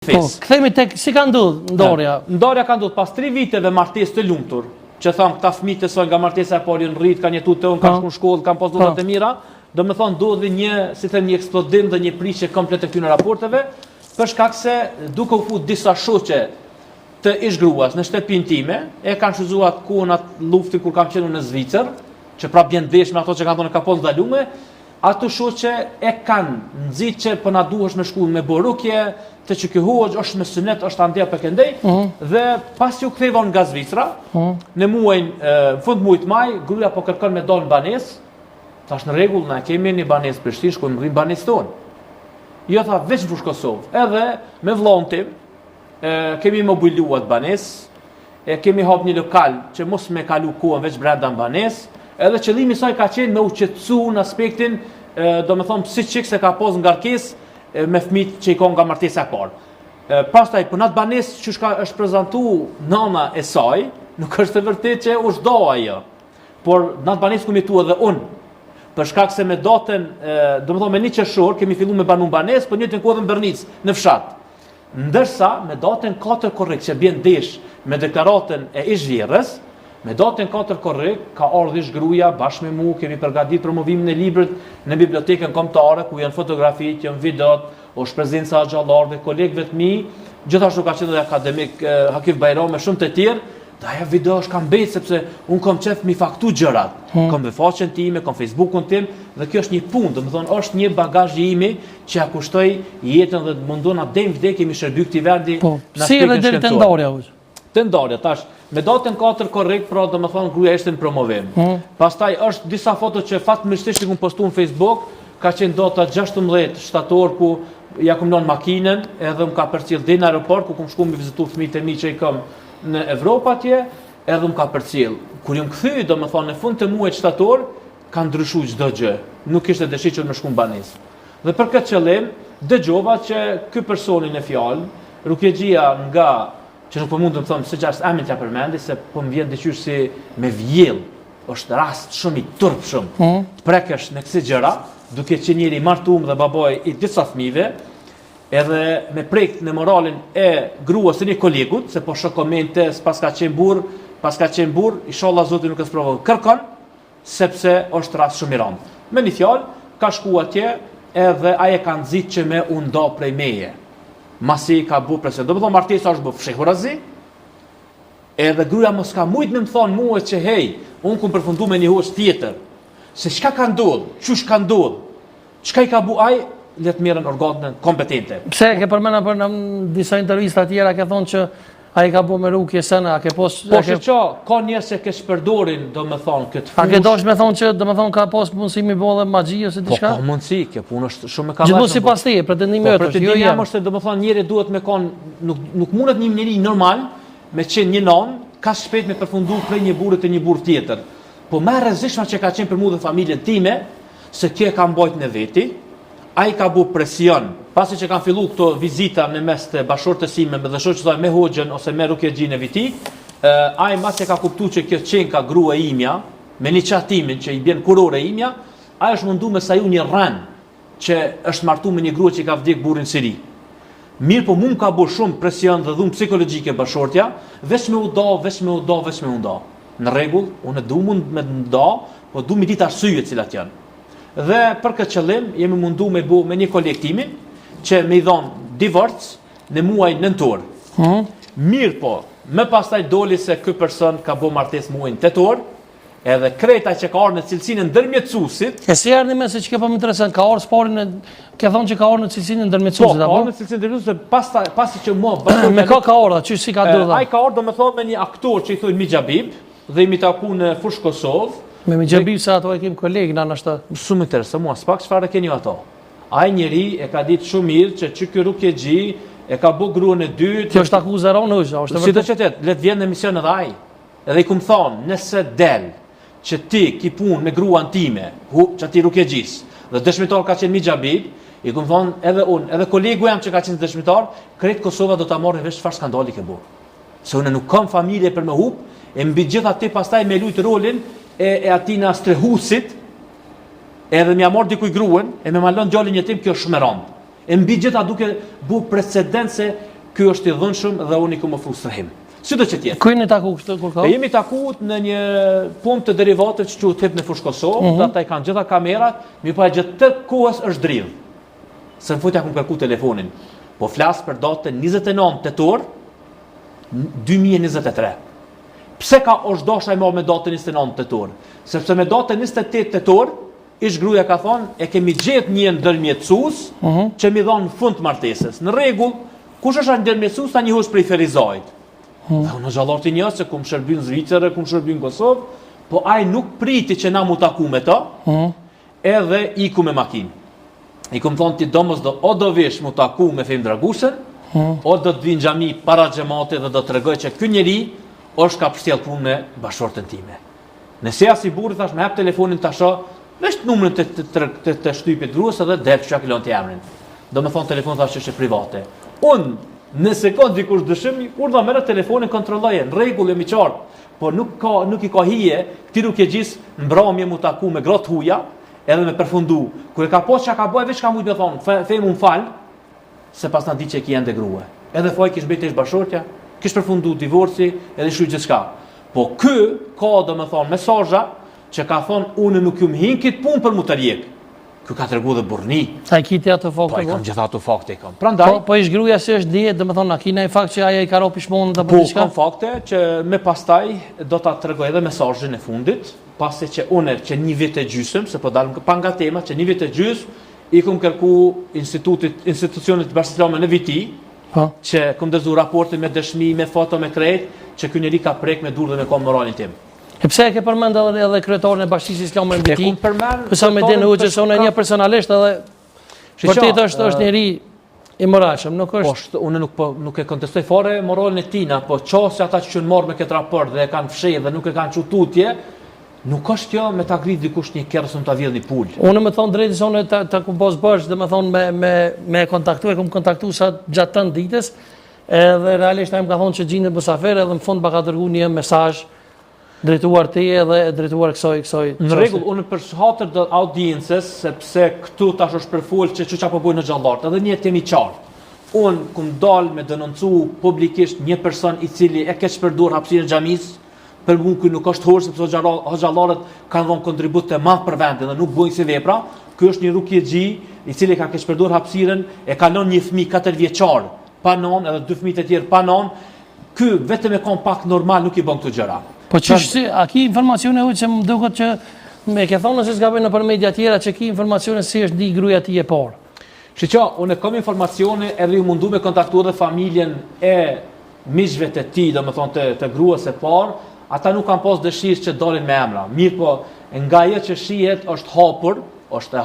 Kthehemi tek si ka ndodhur ndarja. Ndarja ka ndodhur pas 3 viteve martesë të lumtur, që thon këta fëmijë të soi nga martesa e parë rrit, kanë jetuar tonë, kanë shkuar në shkollë, kanë pas dhunat e mira, domethënë ndodhi një eksplodim dhe një prishje komplet të këtyre raporteve, për shkak se duke u fut disa shoqe të ish gruas në shtëpinë time, e kanë shuzuar kuën atë lufti kur kam qenë në Zvicër, që prap vjen desh me ato që kanë thonë ka pas ndalume. Ato shoqe e kanë nxit që po na duhesh me shkull me borukje, të që ky hoxh është me sunet, është andja për këndej, dhe pas që u kthevon nga Zvicra, në muajin fund muajit maj, gruaja po kërkon me dal në banesë. Thash në rregull, na kemi një banesë Prishtinë, shkojmë rrim banesë tonë. Jo tha veç në Kosovë. Edhe me vllahun tim kemi mobiluar banesë, kemi hap një lokal që mos me kalu kohën veç brenda në banesë. Edhe qëllimi i saj ka qenë me u qetësu në aspektin, domethënë si çik se ka pas ngarkesë me fëmijët që i kanë nga martesa e parë. Pastaj për natë banesë që është prezantuar nana e saj, nuk është e vërtetë që u zhdo ajo. Por natë banesë ku jetua edhe unë. Për shkak se me datën, domethënë me një qershor kemi filluar me banun banesë, por njëjtën kohë në Bërnic, në fshat. Ndërsa me datën 4 korrekt që bën desh me deklaratën e ish-vjerrës, me datën 4 korrekt, ka ardhur ish gruaja bashkë me mua, kemi përgatitur promovimin e librit në bibliotekën kombëtare ku janë fotografitë, janë videot, është prezenca e xhallarëve, kolegëve të mi, gjithashtu ka qenë edhe akademik Hakif Bajram me shumë të tjerë. Dhe ajo video është kam betë sepse unë kam qef mi faktu gjërat. Kam me faqen time, kam Facebookun tim, dhe kjo është një punë, domethënë është një bagazh i imi që ja kushtoi jetën dhe mundon atë dëm vdekje mi shërbyer këtij vendi. Si edhe deri te ndarja hoxh. Të ndarja, tash, me datën 4 korrekt, pra domethënë gruaja ishte në promovim. Pastaj është disa foto që fatmirësisht i kum postuar në Facebook, ka qenë data 16 shtator ku ja kum lënë makinën, edhe më ka përcjell deri në aeroport ku kum shkuar me vizitu fëmijët e mi që i kam në Evropë atje, edhe më ka përcjell. Kur jam kthy, domethënë në fund të muajit shtator, ka ndryshuar çdo gjë. Nuk kishte dëshirë që më shkon banesë. Dhe për këtë qëllim, dëgjova që ky personi në fjalë, rukjegjia nga që nuk po mund të them se çfarë amin t'ja përmendi, se po më vjen diçysh si me vjell. Është rast shumë i turpshëm. Të prekesh në kësi gjëra, duke qenë njëri i martuar dhe babaj i disa fëmijëve, edhe me prekt në moralin e gruas së një kolegut, se po shoh komente, pas ka qenë burr, inshallah Zoti nuk e sprovon. Kërkon sepse është rast shumë i rëndë. Me një fjalë, ka shkuar atje edhe ai e ka nxit që me u nda prej meje. Masi ka bu presion. Do të thonë martesa është bë fshehurazi. Edhe gruaja mos ka mujt me më thonë mua që hej, unë kum përfundu me një hoç tjetër. Se çka ka ndodhur? Çush ka ndodhur? Çka i ka bu ai? Le të merren organet kompetente. Pse ke përmendën për në disa intervista tjera ke thonë që ai ka bu me rukje sena, a ke pos... Po që ka njerëz që ke shpërdorin, domethënë këtë fushë. A ke dosh me thonë që domethënë ka pas mundësi mi bëllë magji ose diçka? Po ka mundësi, kjo punë është shumë e kallash. Gjithmonë sipas teje, pretendimi yt është, jo jam. Është domethënë njëri duhet me kon, nuk mundet një njeri normal me qenë një non, ka shpejt me përfundu prej një burri te një burr tjetër. Po më e rrezikshme që ka qenë për mua dhe familjen time, se kjo e ka mbajt në veti. Ai ka bu presion, pasi që kanë filluar këto vizita në mes të bashortës sime dhe shoqëtoj me hoxhën ose me rukjegjin e viti, ai mas e ka kuptuar që kjo qenka grua imja, me një qatimin që i bjen kurore imja, ai është mundu me saju një rën që është martuar me një grua që i ka vdek burrin në Siri. Mirë po mund ka bu shumë presion dhe dhunë psikologjike bashortja, veç me u nda. Në rregull, unë du mund me nda, po du mi ditë arsyet cilat janë. Dhe për këtë qëllim jemi mundu me bu me një kolektimin që me i dhonë divorc në muaj nëntor. Mirë po, më pastaj doli se ky person ka bu martes muajin tetor, edhe kreta që ka orë në cilësinë ndërmjetësuesit. E si erdhi me se që ke po më interesant, ka orë sporin ke thonë që ka orë në cilësinë ndërmjetësuesit, apo? Po, ka orë në cilësinë ndërmjetësuesit, pasi që mua me ka orë, që si ka dhënë? Ai ka orë do me thonë me një aktor që i thonë Mijabib, dhe imi taku në Fush Kosovë. Me Mijabib se ato e kem kolegë na nështë. Shumë interesant mua, s'pak çfarë keni ato. Ai njeri e ka ditë shumë mirë që ky rukjegji e ka bu gruan e dytë. Kjo është akuzë rënë, është vërtet. Si le të vjen në emision edhe ai. Edhe i kum thonë, nëse del që ti ki punë me gruan time, që ti rukjegjis, dhe dëshmitar ka qenë Mijabib, i kum thonë edhe unë, edhe kolegu jam që ka qenë dëshmitar, krejt Kosova do ta marrë vesh çfarë skandali ke bu. Se unë nuk kam familje për me hub, e mbi gjithë aty pastaj me lut rolin e atina strehusit, edhe më amor dikuj gruan, e me malon djalin e tim, kjo shumë e rëndë. E mbi gjitha duke bu precedent se ky është i dhunshëm dhe unë i kam ofruar strehim. Sido që tjetë. Ku jeni taku këtë kur ka? E jemi taku në një punë të derivateve që quhet Hip në Fushë Kosovë, dhe ata i kanë gjitha kamerat, mi pa gjithë të kohës është dridh. Se në futja kum kërku telefonin. Po flas për datën 29 tetor 2023. Pse ka është dosha i marrë me datën 29 tetor? Sepse me datën 28 tetor, ish gruaja ka thonë, e kemi gjetë një ndërmjetësues që mi dhonë në fund të martesës. Në rregull, kush është ndërmjetësues tani hosh prej Ferizajt. Dhe unë xhallar të njësë, se kum shërbim në Zvicër, kum shërbim në Kosovë, po ai nuk priti që na mu taku me ta, edhe iku me makinë. I kum thonë ti o do vish mu taku me Fem Dragusën, o do të vinë xhami para xhamatit dhe do të tregoj që ky njeri është ka përcjell punë me bashortën time. Nëse ja si burri thash me hap telefonin ta shoh, vesh numrin të shtypit gruas edhe del çka kilon të emrin. Do me thonë telefon thash që është private. Unë nëse ka dikush dëshim, kur do merr telefonin kontrolloje, në rregull jemi qartë, por nuk i ka hije, ti nuk e gjis mbrëmje mu taku me grot huja, edhe me përfundu. Kur e ka pas çka ka bëj, veç ka mujt me thonë, themu m'fal, se pas na di që ki ende grua. Edhe foj kish bëjtesh bashortja, kish përfundu divorci, edhe shuj gjithçka. Po ky ka domethënë mesazha që ka thonë unë nuk ju mhin kit punë për mu të rjek. Ky ka tregu dhe burrni. Sa i kiti ato fakte. Po i kam gjitha ato fakte i kam. Prandaj po ish gruaja se është dihet, domethënë a kina i fakt që ajo i ka ropi shmonën apo po diçka? kam fakte që me pastaj do ta tregoj edhe mesazhin e fundit, pasi që unë që një vit e gjysmë, se po dalëm pa nga tema, që një vit e gjysmë i kum kërku institucionit të Bashkisë Islame në viti, që kum dërzu raporte me dëshmi, me foto, me krejt, që ky njeri ka prek me dur dhe me kom moralin tim. E pse e ke përmend edhe kryetarin e Bashkisë Islame në viti? E kum përmend. Pësa me dinë Hoxha se unë një personalisht edhe vërtet është njeri i moralshëm, nuk është. Po, unë nuk e kontestoj fare moralin e tina, po qose ata që marrë me këtë raport dhe e kanë fshehë dhe nuk e kanë çututje, nuk është kjo me ta ngrit dikush një kerrës ta vjedh një pul. Unë më thon drejtë se unë ta kum bos bash, domethënë me kontaktuar, kum kontaktuar sa gjatë tën ditës, edhe realisht ai më ka thonë që gjinë busafer edhe në fund ka dërguar një mesazh drejtuar ti edhe drejtuar kësaj. Në rregull, unë për hatër të audiencës, sepse këtu tash është për fol që çuça po bojnë në xhallart, edhe një temi qartë. Unë kum dal me denoncu publikisht një person i cili e keq përdor hapësirën e xhamisë, për mua ky nuk është horë sepse xhallarët kanë dhënë kontribut të madh për vendin dhe nuk bojnë si vepra. Ky është një rukjexhi i cili ka keq përdor hapësirën, e kalon një fëmijë 4 vjeçar pa nonë edhe 2 fëmijë të tjerë pa nonë. Ky vetëm e kompakt normal nuk i bën këto gjëra. Po ç'është, a ki informacione që më duket që me ke thonë se s'ka bën nëpër media tjera që ki informacione si është di gruaja ti e parë. Shiqo, unë kam informacione edhe ju mundu me kontaktuar dhe familjen e miqve të tij, domethënë të gruas së parë, ata nuk kanë pas dëshirë që dalin me emra. Mirë po, nga ajo që shihet është hapur, është